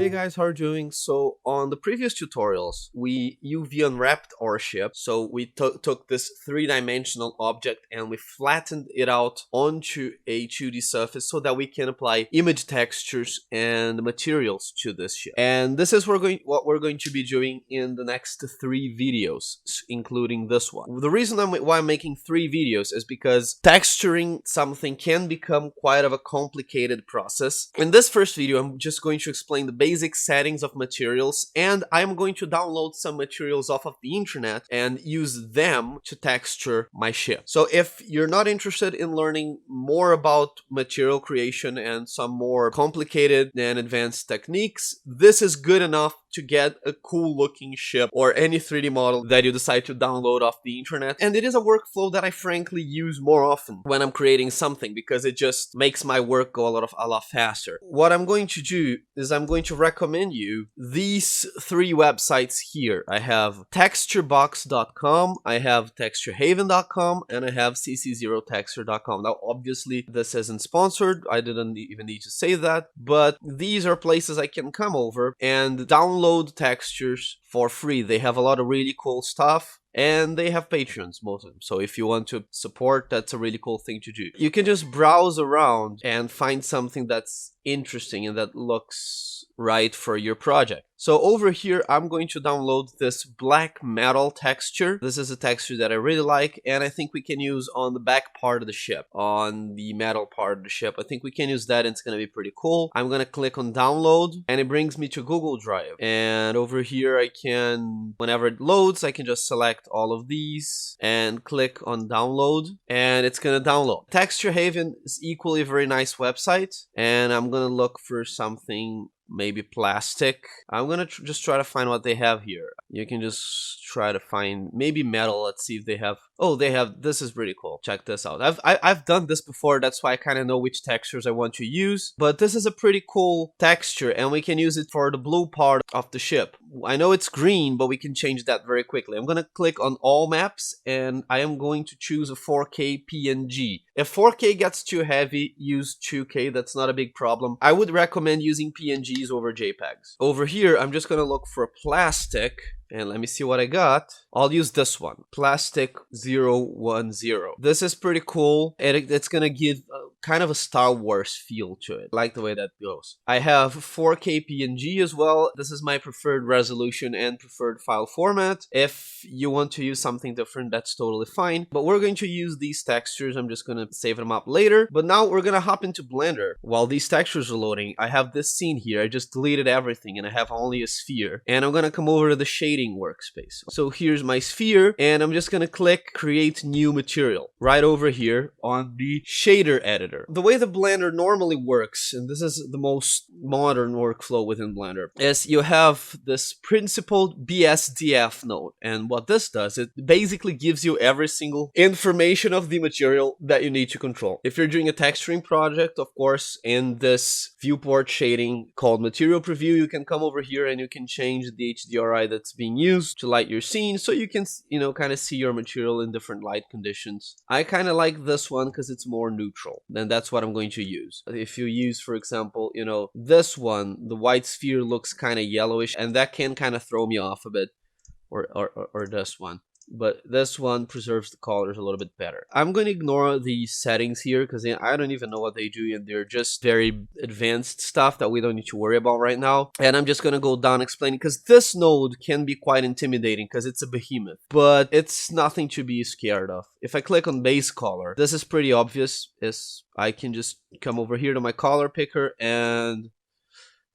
Hey guys, how are you doing? So on the previous tutorials, we UV unwrapped our ship. So we took this three-dimensional object and we flattened it out onto a 2D surface so that we can apply image textures and materials to this ship. And this is what we're going to be doing in the next 3 videos, including this one. The reason why I'm making 3 videos is because texturing something can become quite of a complicated process. In this first video, I'm just going to explain the basic settings of materials, and I'm going to download some materials off of the internet and use them to texture my ship. So if you're not interested in learning more about material creation and some more complicated and advanced techniques, this is good enough to get a cool looking ship or any 3D model that you decide to download off the internet. And it is a workflow that I frankly use more often when I'm creating something because it just makes my work go a lot faster. What I'm going to do is I'm going to recommend you these 3 websites here. I have texturebox.com, I have texturehaven.com, and I have cc0texture.com. Now obviously this isn't sponsored, I didn't even need to say that, but these are places I can come over and download textures for free. They have a lot of really cool stuff. And they have Patreons, most of them. So if you want to support, that's a really cool thing to do. You can just browse around and find something that's interesting and that looks right for your project. So over here, I'm going to download this black metal texture. This is a texture that I really like, and I think we can use on the back part of the ship, on the metal part of the ship. I think we can use that, and it's going to be pretty cool. I'm going to click on download, and it brings me to Google Drive. And over here, I can, whenever it loads, I can just select all of these and click on download, and it's going to download. Texture Haven is equally a very nice website, and I'm going to look for something maybe plastic. I'm gonna just try to find what they have here. You can just try to find maybe metal. Let's see if they have. Oh, they have. This is pretty cool. Check this out. I've done this before. That's why I kind of know which textures I want to use. But this is a pretty cool texture, and we can use it for the blue part of the ship. I know it's green, but we can change that very quickly. I'm gonna click on all maps, and I am going to choose a 4K PNG. If 4K gets too heavy, use 2K. That's not a big problem. I would recommend using PNGs over JPEGs. Over here, I'm just gonna look for plastic, and let me see what I got. I'll use this one, Plastic 010. This is pretty cool, and it's gonna give kind of a Star Wars feel to it. I like the way that goes. I have 4K PNG as well. This is my preferred resolution and preferred file format. If you want to use something different, that's totally fine. But we're going to use these textures. I'm just gonna save them up later. But now we're gonna hop into Blender. While these textures are loading, I have this scene here. I just deleted everything and I have only a sphere. And I'm gonna come over to the shading workspace. So here's my sphere, and I'm just gonna click create new material right over here on the shader editor. The way the Blender normally works, and this is the most modern workflow within Blender, is you have this principled BSDF node, and what this does, it basically gives you every single information of the material that you need to control. If you're doing a texturing project, of course, in this viewport shading called material preview, you can come over here and you can change the HDRI that's being used to light your scene, so you can, kind of see your material in different light conditions. I kind of like this one because it's more neutral, and that's what I'm going to use. If you use, for example, this one, the white sphere looks kind of yellowish, and that can kind of throw me off a bit, or this one. But this one preserves the colors a little bit better. I'm going to ignore the settings here because I don't even know what they do, and they're just very advanced stuff that we don't need to worry about right now. And I'm just going to go down explaining, because this node can be quite intimidating because it's a behemoth, but it's nothing to be scared of. If I click on base color, this is pretty obvious. I can just come over here to my color picker and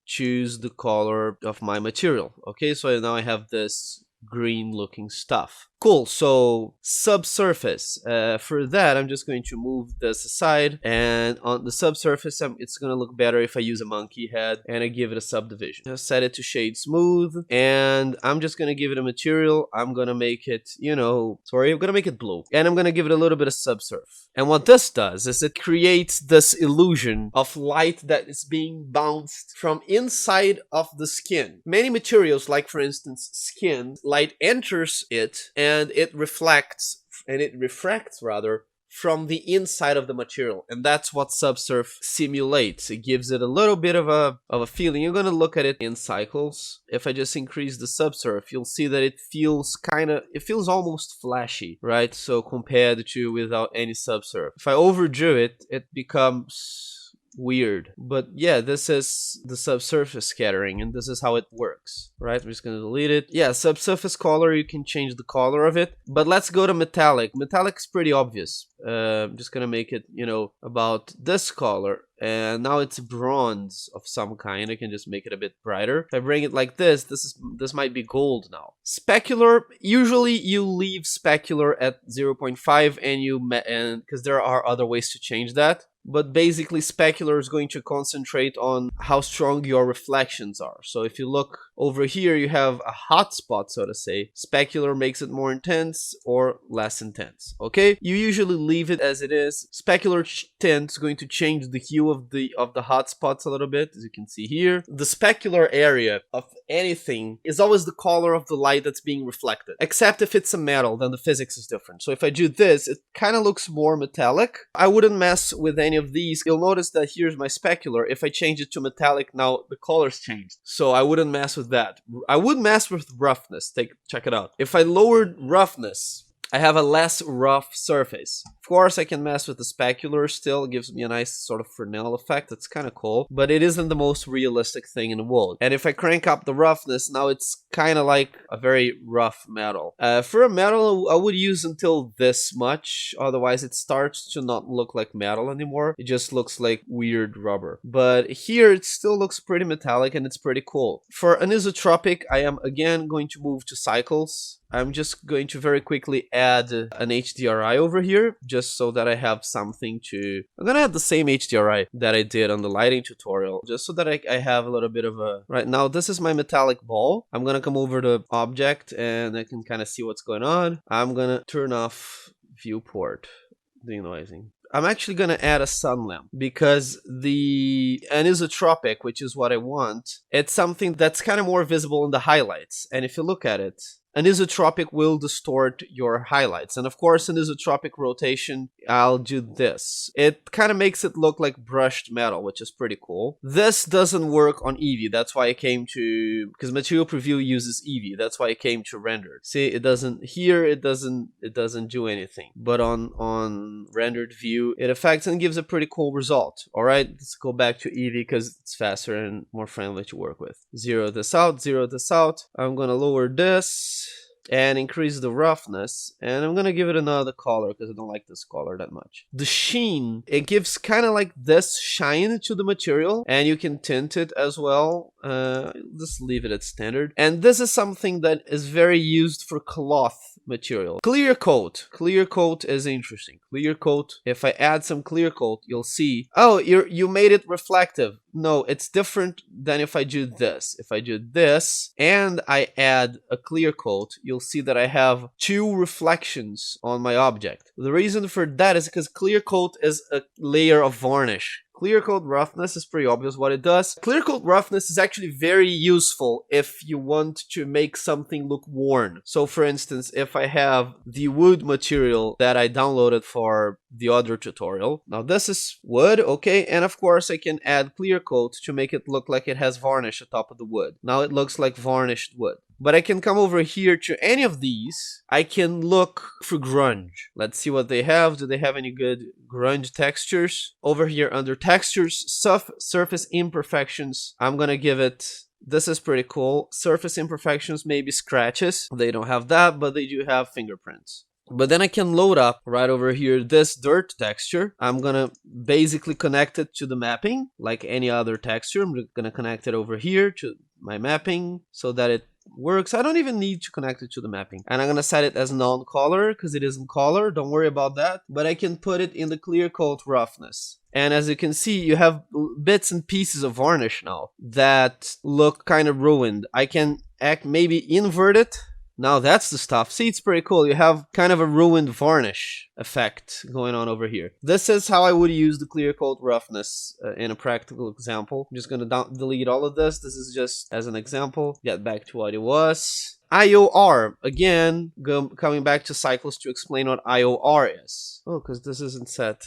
choose the color of my material. Okay, so now I have this green looking stuff. Cool, so subsurface. For that, I'm just going to move this aside, and on the subsurface, it's going to look better if I use a monkey head and I give it a subdivision. I'll set it to shade smooth, and I'm just going to give it a material. I'm going to make it, I'm going to make it blue, and I'm going to give it a little bit of subsurf. And what this does is it creates this illusion of light that is being bounced from inside of the skin. Many materials, like for instance skin, light enters it and it reflects, and it refracts rather, from the inside of the material, and that's what Subsurf simulates. It gives it a little bit of a feeling. You're gonna look at it in cycles. If I just increase the Subsurf, you'll see that it feels almost flashy, right? So compared to without any Subsurf. If I overdo it, it becomes weird. But yeah, this is the subsurface scattering, and this is how it works, right? I'm just gonna delete it. Yeah, subsurface color, you can change the color of it, but let's go to metallic. Metallic's pretty obvious. I'm just gonna make it, you know, about this color, and now it's bronze of some kind. I can just make it a bit brighter. If I bring it like this might be gold now. Specular, usually you leave specular at 0.5 and because there are other ways to change that. But basically, specular is going to concentrate on how strong your reflections are. So if you look over here, you have a hot spot, so to say. Specular makes it more intense or less intense, okay? You usually leave it as it is. Specular tint is going to change the hue of the hot spots a little bit, as you can see here. The specular area of anything is always the color of the light that's being reflected, except if it's a metal, then the physics is different. So if I do this, it kind of looks more metallic. I wouldn't mess with any of these. You'll notice that here's my specular. If I change it to metallic, now the color's changed. So I wouldn't mess with that. I would mess with roughness. Check it out. If I lowered roughness, I have a less rough surface. Of course, I can mess with the specular still. It gives me a nice sort of Fresnel effect. It's kind of cool, but it isn't the most realistic thing in the world. And if I crank up the roughness, now it's kind of like a very rough metal. For a metal, I would use until this much. Otherwise, it starts to not look like metal anymore. It just looks like weird rubber. But here, it still looks pretty metallic and it's pretty cool. For anisotropic, I am again going to move to cycles. I'm just going to very quickly add an HDRI over here, just so that I have something to... I'm gonna add the same HDRI that I did on the lighting tutorial, just so that I have a little bit of a... Right now, this is my metallic ball. I'm gonna come over to Object, and I can kind of see what's going on. I'm gonna turn off Viewport denoising. I'm actually going to add a sun lamp because the anisotropic, which is what I want, it's something that's kind of more visible in the highlights. And if you look at it, anisotropic will distort your highlights. And of course, anisotropic rotation, I'll do this. It kind of makes it look like brushed metal, which is pretty cool. This doesn't work on Eevee. That's why I came to... Because Material Preview uses Eevee. That's why I came to rendered. See, it doesn't... Here, it doesn't do anything. But on rendered view, it affects and gives a pretty cool result. All right, let's go back to Eevee because it's faster and more friendly to work with. Zero this out, zero this out. I'm going to lower this and increase the roughness, and I'm gonna give it another color because I don't like this color that much. The sheen, it gives kind of like this shine to the material, and you can tint it as well. Just leave it at standard. And this is something that is very used for cloth material. Clear coat is interesting. Clear coat, if I add some clear coat, you'll see, oh, you made it reflective. No, it's different than if I do this. If I do this and I add a clear coat, you'll see that I have two reflections on my object. The reason for that is because clear coat is a layer of varnish. Clear coat roughness is pretty obvious what it does. Clear coat roughness is actually very useful if you want to make something look worn. So for instance, if I have the wood material that I downloaded for the other tutorial. Now this is wood, okay, and of course I can add clear coat to make it look like it has varnish atop of the wood. Now it looks like varnished wood. But I can come over here to any of these. I can look for grunge. Let's see what they have. Do they have any good grunge textures? Over here under textures, surface imperfections, I'm gonna give it... This is pretty cool. Surface imperfections, maybe scratches. They don't have that, but they do have fingerprints. But then I can load up right over here this dirt texture. I'm gonna basically connect it to the mapping like any other texture. I'm gonna connect it over here to my mapping so that it works. I don't even need to connect it to the mapping. And I'm gonna set it as non-color because it isn't color. Don't worry about that. But I can put it in the clear coat roughness. And as you can see, you have bits and pieces of varnish now that look kind of ruined. I can maybe invert it Now that's the stuff. See, it's pretty cool. You have kind of a ruined varnish effect going on over here. This is how I would use the clear coat roughness in a practical example. I'm just going to delete all of this. This is just as an example. Get back to what it was. IOR, again, coming back to cycles to explain what IOR is. Oh, because this isn't set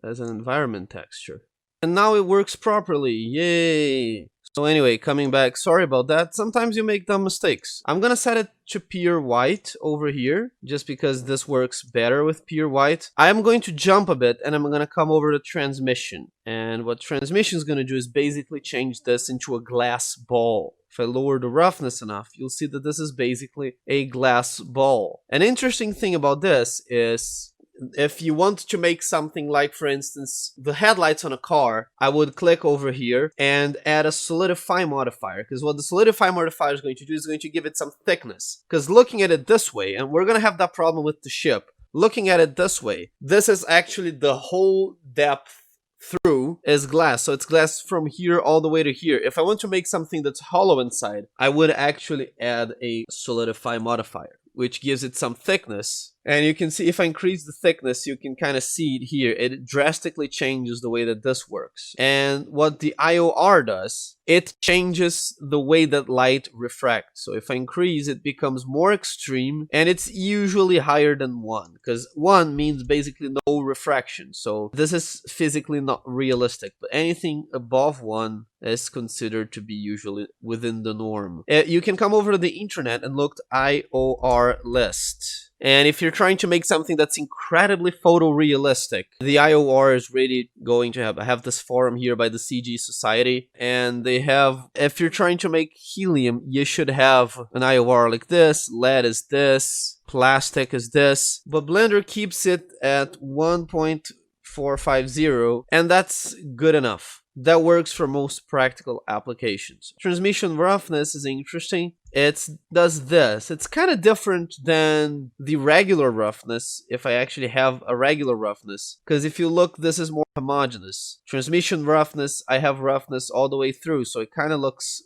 as an environment texture. And now it works properly, yay! So anyway, coming back, sorry about that. Sometimes you make dumb mistakes. I'm gonna set it to pure white over here, just because this works better with pure white. I am going to jump a bit, and I'm gonna come over to transmission. And what transmission is gonna do is basically change this into a glass ball. If I lower the roughness enough, you'll see that this is basically a glass ball. An interesting thing about this is, if you want to make something like, for instance, the headlights on a car, I would click over here and add a Solidify Modifier, because what the Solidify Modifier is going to do is going to give it some thickness. Because looking at it this way, and we're going to have that problem with the ship, looking at it this way, this is actually the whole depth through is glass, so it's glass from here all the way to here. If I want to make something that's hollow inside, I would actually add a Solidify Modifier, which gives it some thickness. And you can see, if I increase the thickness, you can kind of see it here. It drastically changes the way that this works. And what the IOR does, it changes the way that light refracts. So if I increase, it becomes more extreme, and it's usually higher than 1, because 1 means basically no refraction. So this is physically not realistic, but anything above 1 is considered to be usually within the norm. You can come over to the internet and look at IOR list. And if you're trying to make something that's incredibly photorealistic, the IOR is really going to have... I have this forum here by the CG Society, and they have... If you're trying to make helium, you should have an IOR like this, lead is this, plastic is this, but Blender keeps it at 1.450, and that's good enough. That works for most practical applications. Transmission roughness is interesting. It does this. It's kind of different than the regular roughness, if I actually have a regular roughness. Because if you look, this is more homogeneous. Transmission roughness, I have roughness all the way through, so it kind of looks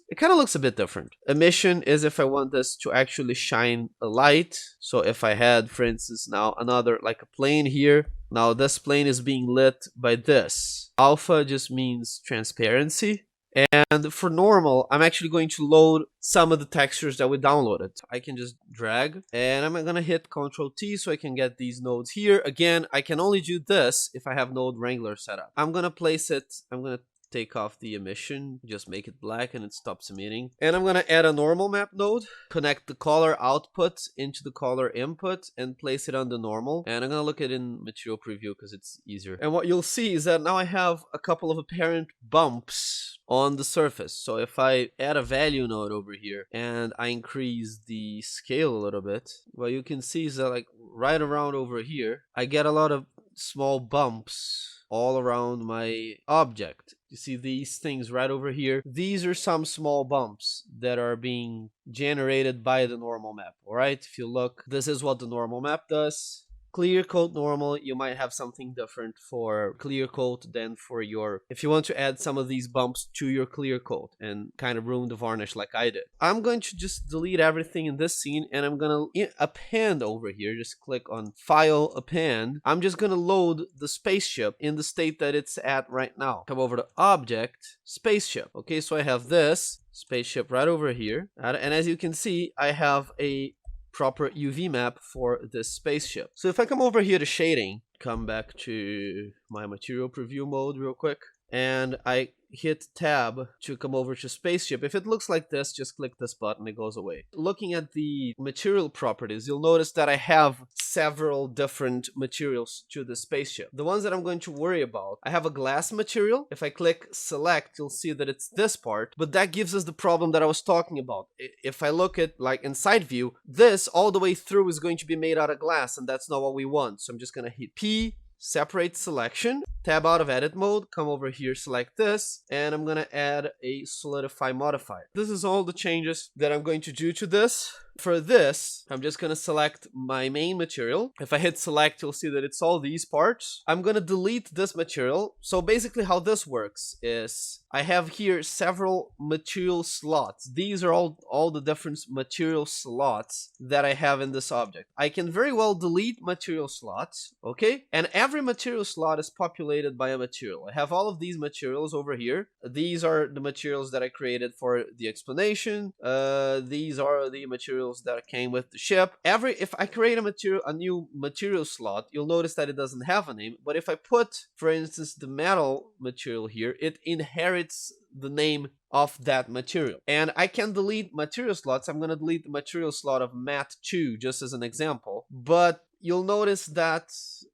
a bit different. Emission is if I want this to actually shine a light. So if I had, for instance, now another, like a plane here, now this plane is being lit by this. Alpha just means transparency. And for normal, I'm actually going to load some of the textures that we downloaded. I can just drag, and I'm going to hit Ctrl T so I can get these nodes here. Again, I can only do this if I have Node Wrangler set up. I'm going to place it, I'm going to take off the emission, just make it black and it stops emitting. And I'm going to add a normal map node, connect the color output into the color input, and place it on the normal. And I'm going to look at it in material preview because it's easier. And what you'll see is that now I have a couple of apparent bumps on the surface. So if I add a value node over here and I increase the scale a little bit, what you can see is that, like, right around over here, I get a lot of small bumps all around my object. You see these things right over here? These are some small bumps that are being generated by the normal map, alright? If you look, this is what the normal map does. Clear coat normal, you might have something different for clear coat than for your... If you want to add some of these bumps to your clear coat and kind of ruin the varnish like I did. I'm going to just delete everything in this scene, and I'm going to append over here. Just click on File, Append. I'm just going to load the spaceship in the state that it's at right now. Come over to Object, Spaceship. Okay, so I have this spaceship right over here. And as you can see, I have a proper UV map for this spaceship. So if I come over here to shading, come back to my material preview mode real quick, and I hit tab to come over to spaceship. If it looks like this, just click this button, it goes away. Looking at the material properties, you'll notice that I have several different materials to the spaceship. The ones that I'm going to worry about, I have a glass material. If I click select, you'll see that it's this part, but that gives us the problem that I was talking about. If I look at, like, inside view, this all the way through is going to be made out of glass, and that's not what we want. So I'm just gonna hit P, separate selection, tab out of edit mode, come over here, select this, and I'm gonna add a Solidify Modifier. This is all the changes that I'm going to do to this. For this, I'm just gonna select my main material. If I hit select, you'll see that it's all these parts. I'm gonna delete this material. So basically how this works is I have here several material slots. These are all the different material slots that I have in this object. I can very well delete material slots, okay? And every material slot is populated by a material. I have all of these materials over here. These are the materials that I created for the explanation. These are the materials that came with the ship. If I create a new material slot, you'll notice that it doesn't have a name. But if I put, for instance, the metal material here, it inherits the name of that material. And I can delete material slots. I'm going to delete the material slot of mat 2 just as an example. But you'll notice that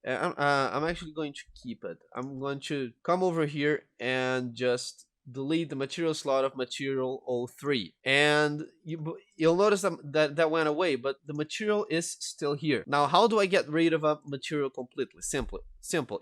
I'm actually going to keep it. I'm going to come over here and just delete the material slot of material 03. And you'll notice that went away, but the material is still here. Now, how do I get rid of a material completely? Simple.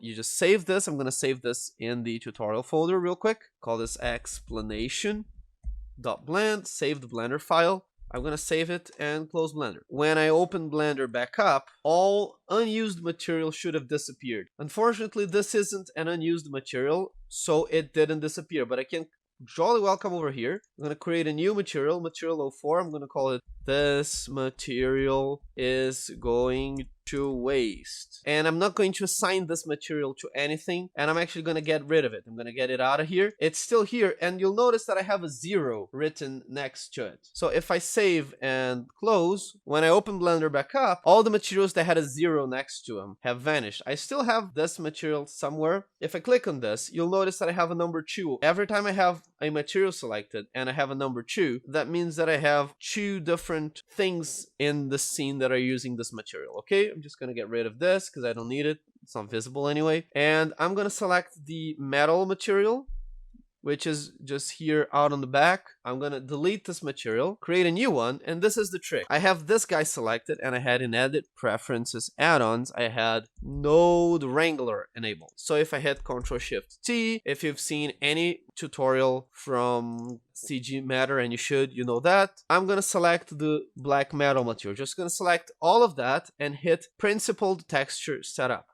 You just save this. I'm going to save this in the tutorial folder real quick. Call this explanation.blend. Save the Blender file. I'm going to save it and close Blender. When I open Blender back up, all unused material should have disappeared. Unfortunately, this isn't an unused material, so it didn't disappear, but I can jolly well come over here. I'm going to create a new material, material 04. I'm going to call it this material is going to waste. And I'm not going to assign this material to anything, and I'm actually going to get rid of it. I'm going to get it out of here. It's still here, and you'll notice that I have a 0 written next to it. So if I save and close, when I open Blender back up, all the materials that had a 0 next to them have vanished. I still have this material somewhere. If I click on this, you'll notice that I have a number 2. Every time I have a material selected and I have a number 2, that means that I have 2 different things in the scene that are using this material, okay? I'm just going to get rid of this because I don't need it. It's not visible anyway. And I'm going to select the metal material, which is just here out on the back. I'm going to delete this material, create a new one, and this is the trick. I have this guy selected, and I had in Edit, Preferences, Add-ons, I had Node Wrangler enabled. So if I hit Ctrl-Shift-T, if you've seen any tutorial from CG Matter, and you know that, I'm going to select the black metal material. Just going to select all of that and hit Principled Texture Setup.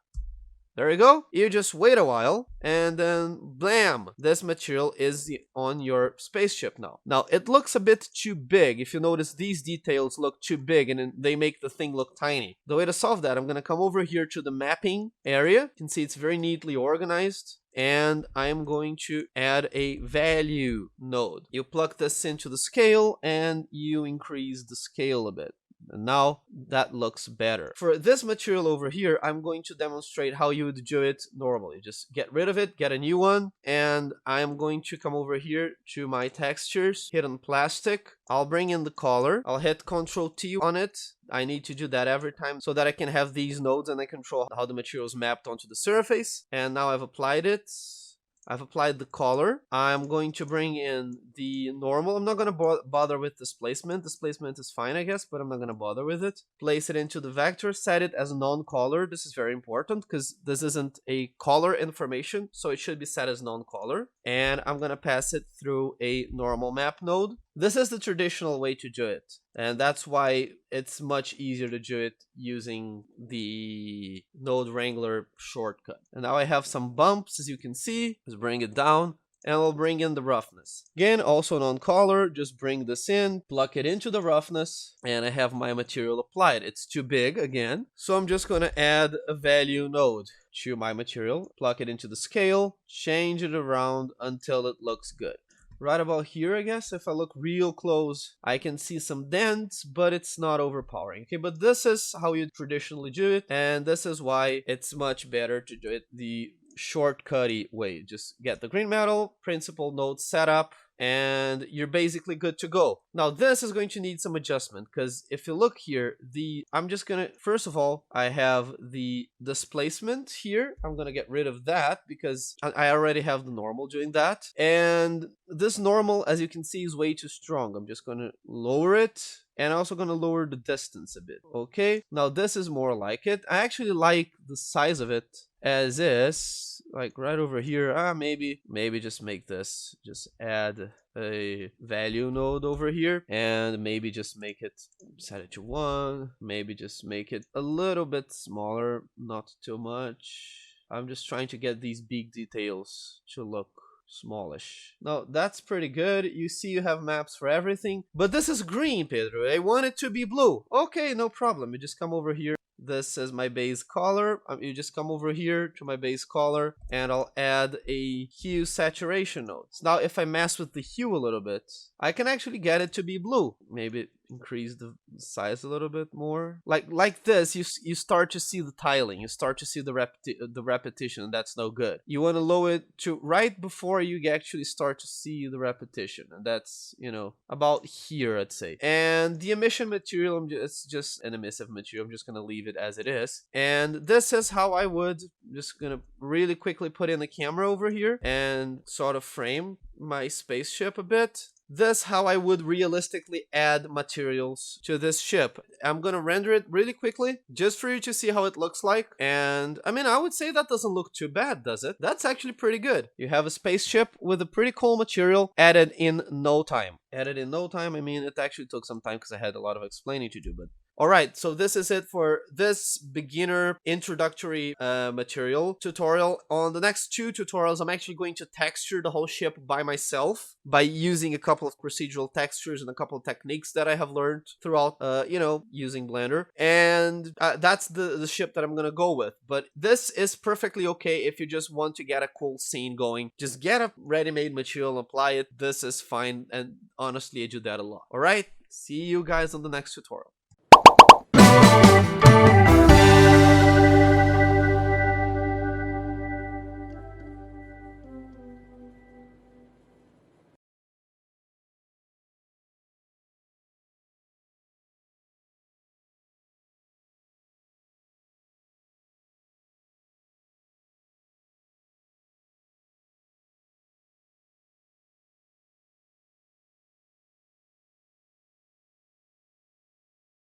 There you go. You just wait a while, and then blam, this material is on your spaceship now. Now, it looks a bit too big. If you notice, these details look too big, and they make the thing look tiny. The way to solve that, I'm going to come over here to the mapping area. You can see it's very neatly organized. And I'm going to add a value node. You plug this into the scale, and you increase the scale a bit. And now that looks better. For this material over here, I'm going to demonstrate how you would do it normally. Just get rid of it, get a new one, and I'm going to come over here to my textures, hit on plastic. I'll bring in the color. I'll hit Ctrl-T on it. I need to do that every time so that I can have these nodes and I control how the material is mapped onto the surface. And now I've applied it. I've applied the color. I'm going to bring in the normal. I'm not going to bother with displacement. Displacement is fine, I guess, but I'm not going to bother with it. Place it into the vector, set it as non-color. This is very important because this isn't a color information, so it should be set as non-color. And I'm going to pass it through a normal map node. This is the traditional way to do it, and that's why it's much easier to do it using the Node Wrangler shortcut. And now I have some bumps, as you can see. Let's bring it down, and I'll bring in the roughness. Again, also non-color, just bring this in, plug it into the roughness, and I have my material applied. It's too big again, so I'm just going to add a value node to my material, plug it into the scale, change it around until it looks good. Right about here, I guess, if I look real close, I can see some dents, but it's not overpowering. Okay, but this is how you traditionally do it, and this is why it's much better to do it the shortcutty way. Just get the green metal, principal node setup, and you're basically good to go. Now this is going to need some adjustment because if you look here, I'm just gonna, first of all, I have the displacement here. I'm gonna get rid of that because I already have the normal doing that. And this normal, as you can see, is way too strong. I'm just gonna lower it. And also going to lower the distance a bit. Okay, now this is more like it. I actually like the size of it as is, like right over here. Maybe just make this, just add add a value node over here and maybe just make it, set it to 1, maybe just make it a little bit smaller, not too much. I'm just trying to get these big details to look smallish. Now that's pretty good. You see you have maps for everything, but this is green, Pedro. I want it to be blue. Okay, no problem. You just come over here. This is my base color. You just come over here to my base color and I'll add a hue saturation node. So now if I mess with the hue a little bit, I can actually get it to be blue. Maybe increase the size a little bit more. Like this, you start to see the tiling. You start to see the repetition, and that's no good. You want to lower it to right before you actually start to see the repetition, and that's, you know, about here, I'd say. And the emission material, it's just an emissive material. I'm just gonna leave it as it is. And this is how I would, just gonna really quickly put in the camera over here and sort of frame my spaceship a bit. This how I would realistically add materials to this ship. I'm gonna render it really quickly just for you to see how it looks like. And I mean, I would say that doesn't look too bad, does it? That's actually pretty good. You have a spaceship with a pretty cool material added in no time. Added in no time, I mean, it actually took some time because I had a lot of explaining to do, but alright, so this is it for this beginner introductory material tutorial. On the next 2 tutorials, I'm actually going to texture the whole ship by myself by using a couple of procedural textures and a couple of techniques that I have learned throughout, you know, using Blender. And that's the ship that I'm gonna go with. But this is perfectly okay if you just want to get a cool scene going. Just get a ready-made material, apply it. This is fine, and honestly, I do that a lot. Alright, see you guys on the next tutorial.